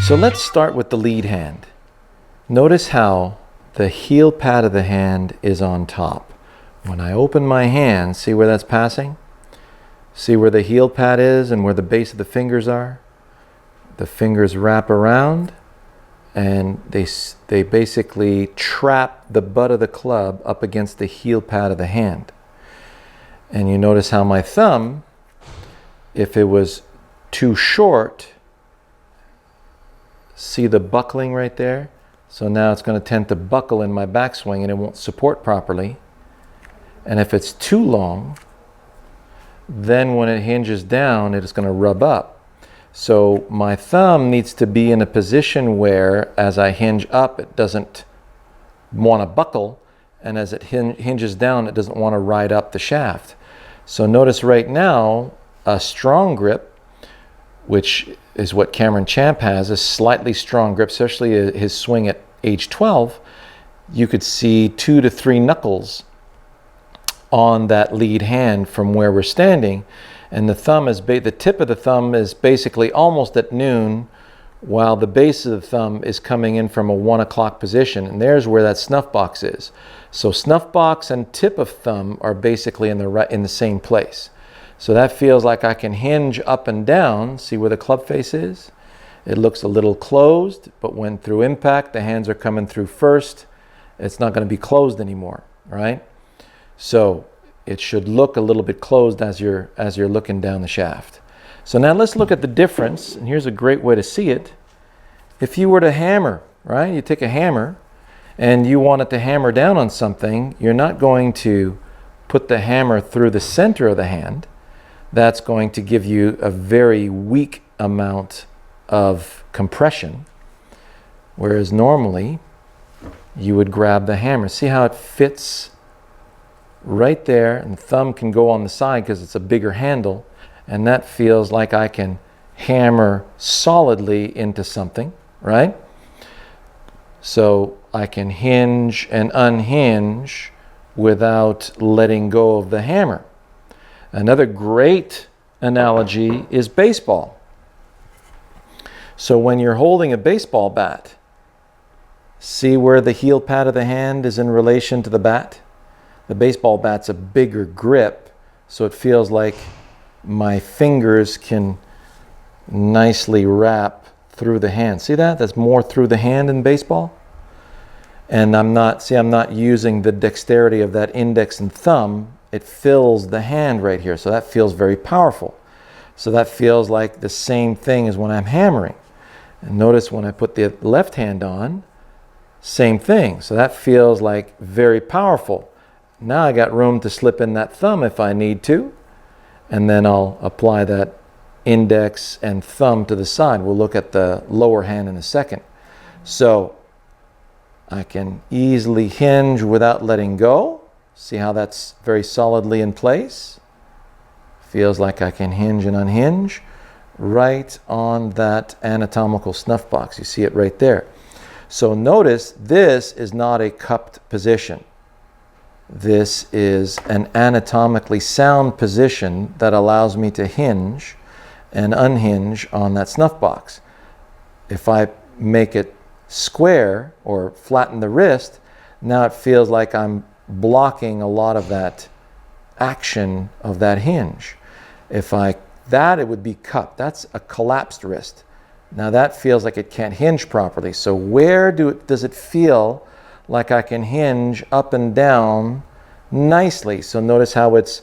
So let's start with the lead hand. Notice how the heel pad of the hand is on top. When I open my hand, see where that's passing? See where the heel pad is and where the base of the fingers are? The fingers wrap around and they basically trap the butt of the club up against the heel pad of the hand. And you notice how my thumb, if it was too short, see the buckling right there? So now it's going to tend to buckle in my backswing and it won't support properly. And if it's too long, then when it hinges down, it is going to rub up. So my thumb needs to be in a position where as I hinge up, it doesn't want to buckle. And as it hinges down, it doesn't want to ride up the shaft. So notice right now, a strong grip, which is what Cameron Champ has, a slightly strong grip, especially his swing at age 12, you could see 2 to 3 knuckles on that lead hand from where we're standing. And the thumb is, the tip of the thumb is basically almost at noon, while the base of the thumb is coming in from a 1 o'clock position. And there's where that snuff box is. So snuff box and tip of thumb are basically in the same place. So that feels like I can hinge up and down. See where the club face is? It looks a little closed, but when through impact, the hands are coming through first. It's not going to be closed anymore, right? So it should look a little bit closed as you're looking down the shaft. So now let's look at the difference, and here's a great way to see it. If you were to hammer, right? You take a hammer and you want it to hammer down on something, you're not going to put the hammer through the center of the hand. That's going to give you a very weak amount of compression, whereas normally you would grab the hammer. See how it fits right there, and the thumb can go on the side because it's a bigger handle, and that feels like I can hammer solidly into something, right? So I can hinge and unhinge without letting go of the hammer. Another great analogy is baseball. So when you're holding a baseball bat, see where the heel pad of the hand is in relation to the bat? The baseball bat's a bigger grip, so it feels like my fingers can nicely wrap through the hand. See that? That's more through the hand in baseball. And I'm not using the dexterity of that index and thumb. It fills the hand right here. So that feels very powerful. So that feels like the same thing as when I'm hammering. And notice when I put the left hand on, same thing. So that feels like very powerful. Now I got room to slip in that thumb if I need to. And then I'll apply that index and thumb to the side. We'll look at the lower hand in a second. So I can easily hinge without letting go. See how that's very solidly in place? Feels like I can hinge and unhinge right on that anatomical snuff box. You see it right there. So notice this is not a cupped position. This is an anatomically sound position that allows me to hinge and unhinge on that snuff box. If I make it square or flatten the wrist, now it feels like I'm blocking a lot of that action of that hinge. If it would be cupped. That's a collapsed wrist. Now that feels like it can't hinge properly. So where does it feel like I can hinge up and down nicely? So notice how it's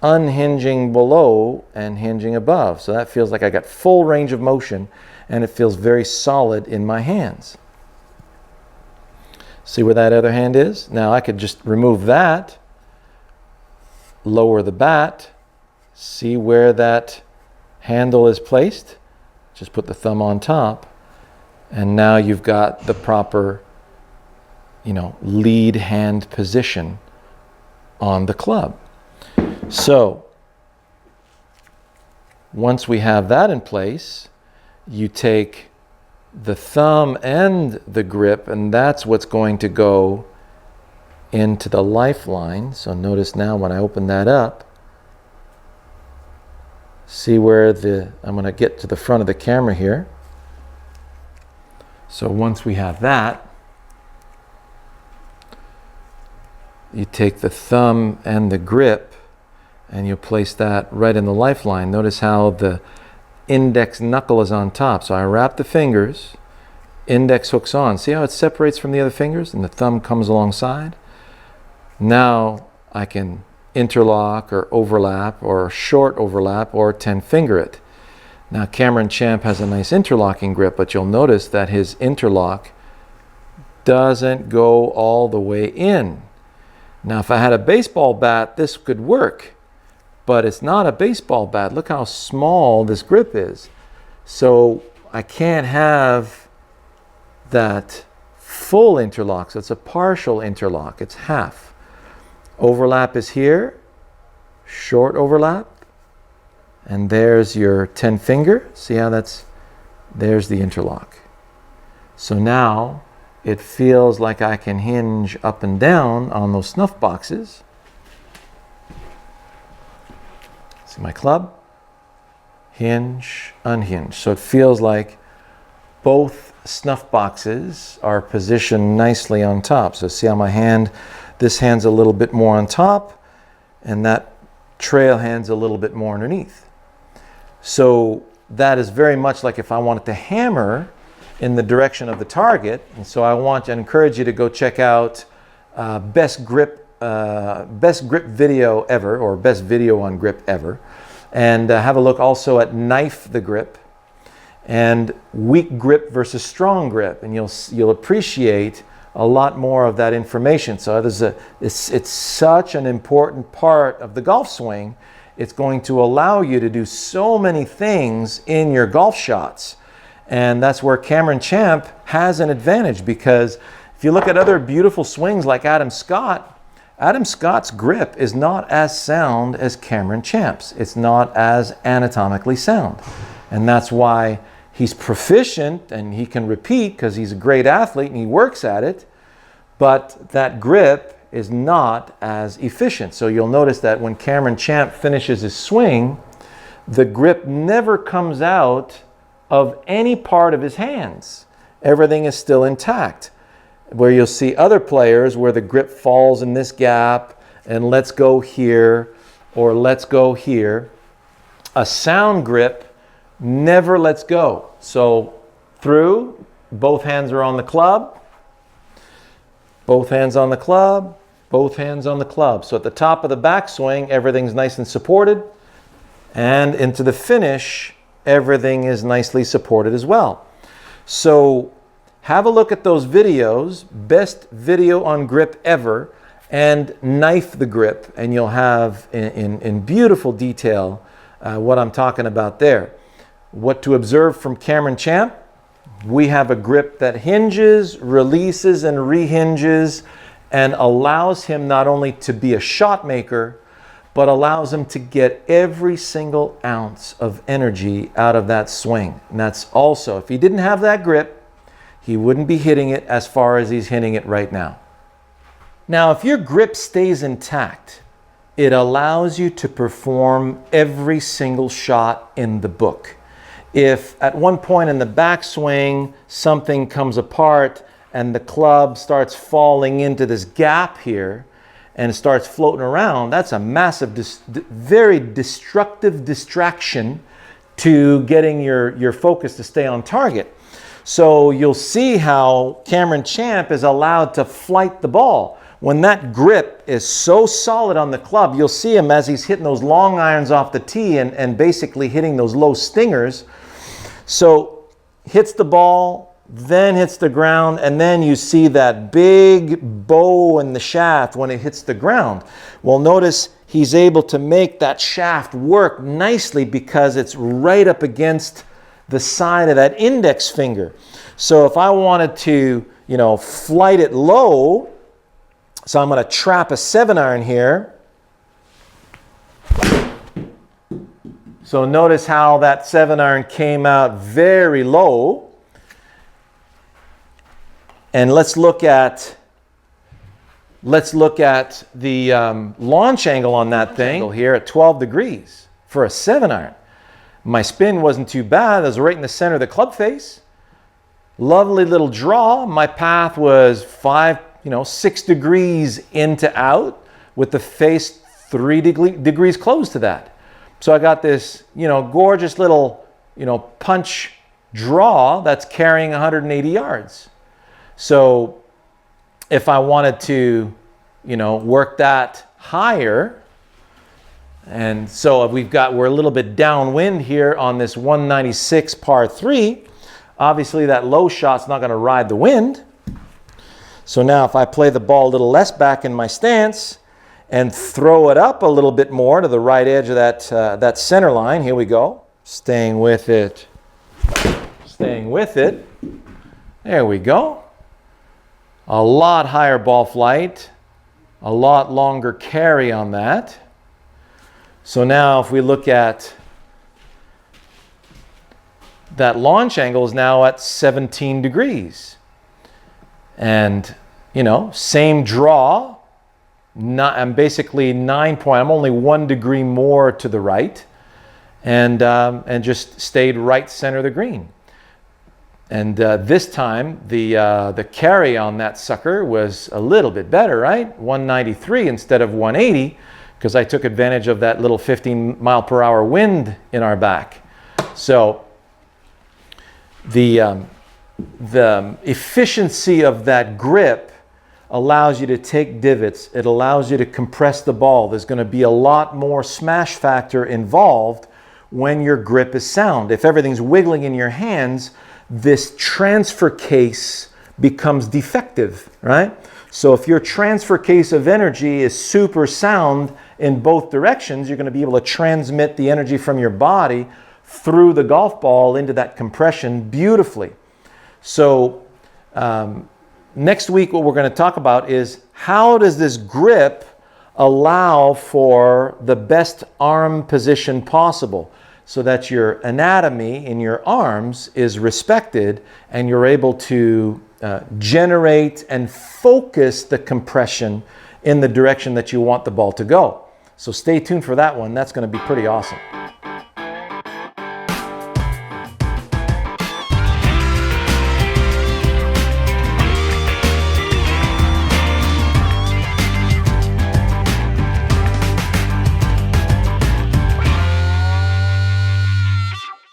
unhinging below and hinging above. So that feels like I got full range of motion and it feels very solid in my hands. See where that other hand is? Now I could just remove that, lower the bat, see where that handle is placed, just put the thumb on top, and now you've got the proper, lead hand position on the club. So once we have that in place, you take the thumb and the grip, and that's what's going to go into the lifeline. So notice now when I open that up, see where I'm going to get to the front of the camera here. So once we have that, you take the thumb and the grip and you place that right in the lifeline. Notice how the index knuckle is on top. So I wrap the fingers, index hooks on. See how it separates from the other fingers and the thumb comes alongside? Now I can interlock or overlap or short overlap or 10 finger it. Now Cameron Champ has a nice interlocking grip, but you'll notice that his interlock doesn't go all the way in. Now if I had a baseball bat, this could work, but it's not a baseball bat. Look how small this grip is. So I can't have that full interlock, so it's a partial interlock, it's half. Overlap is here, short overlap, and there's your 10 finger. See how there's the interlock. So now it feels like I can hinge up and down on those snuff boxes. See my club? Hinge, unhinge. So it feels like both snuff boxes are positioned nicely on top. So see how my hand, this hand's a little bit more on top, and that trail hand's a little bit more underneath. So that is very much like if I wanted to hammer in the direction of the target. And so I want to encourage you to go check out best grip video ever, or best video on grip ever, and have a look also at knife the grip and weak grip versus strong grip, and you'll appreciate a lot more of that information. So it's such an important part of the golf swing. It's going to allow you to do so many things in your golf shots. And that's where Cameron Champ has an advantage, because if you look at other beautiful swings like Adam Scott's grip is not as sound as Cameron Champ's. It's not as anatomically sound. And that's why he's proficient and he can repeat, because he's a great athlete and he works at it, but that grip is not as efficient. So you'll notice that when Cameron Champ finishes his swing, the grip never comes out of any part of his hands. Everything is still intact. Where you'll see other players where the grip falls in this gap and let's go here or let's go here. A sound grip never lets go. So through, both hands are on the club, both hands on the club, both hands on the club. So at the top of the backswing, everything's nice and supported, and into the finish, everything is nicely supported as well. So have a look at those videos, best video on grip ever, and knife the grip, and you'll have in beautiful detail what I'm talking about there. What to observe from Cameron Champ: we have a grip that hinges, releases, and rehinges, and allows him not only to be a shot maker, but allows him to get every single ounce of energy out of that swing. And that's also, if he didn't have that grip, he wouldn't be hitting it as far as he's hitting it right now. Now, if your grip stays intact, it allows you to perform every single shot in the book. If at one point in the backswing something comes apart and the club starts falling into this gap here and starts floating around, that's a massive, very destructive distraction to getting your focus to stay on target. So you'll see how Cameron Champ is allowed to flight the ball. When that grip is so solid on the club, you'll see him as he's hitting those long irons off the tee and basically hitting those low stingers. So hits the ball, then hits the ground, and then you see that big bow in the shaft when it hits the ground. Well, notice he's able to make that shaft work nicely because it's right up against the side of that index finger. So if I wanted to, flight it low, so I'm going to trap a 7-iron here. So notice how that 7-iron came out very low. And let's look at the launch angle on that thing here at 12 degrees for a 7-iron. My spin wasn't too bad. It was right in the center of the club face. Lovely little draw. My path was 6 degrees in to out with the face 3 degrees close to that. So I got this, gorgeous little, punch draw that's carrying 180 yards. So if I wanted to, work that higher, and so we're a little bit downwind here on this 196 par 3. Obviously that low shot's not going to ride the wind. So now if I play the ball a little less back in my stance and throw it up a little bit more to the right edge of that center line, here we go. Staying with it. Staying with it. There we go. A lot higher ball flight. A lot longer carry on that. So now if we look at that launch angle is now at 17 degrees. And, same draw. I'm basically 9 point. I'm only 1 degree more to the right. And just stayed right center of the green. And this time, the carry on that sucker was a little bit better, right? 193 instead of 180, because I took advantage of that little 15 mile per hour wind in our back. So the efficiency of that grip allows you to take divots. It allows you to compress the ball. There's going to be a lot more smash factor involved when your grip is sound. If everything's wiggling in your hands, this transfer case becomes defective, right? So if your transfer case of energy is super sound in both directions, you're going to be able to transmit the energy from your body through the golf ball into that compression beautifully. So next week what we're going to talk about is how does this grip allow for the best arm position possible so that your anatomy in your arms is respected and you're able to generate and focus the compression in the direction that you want the ball to go. So stay tuned for that one. That's going to be pretty awesome.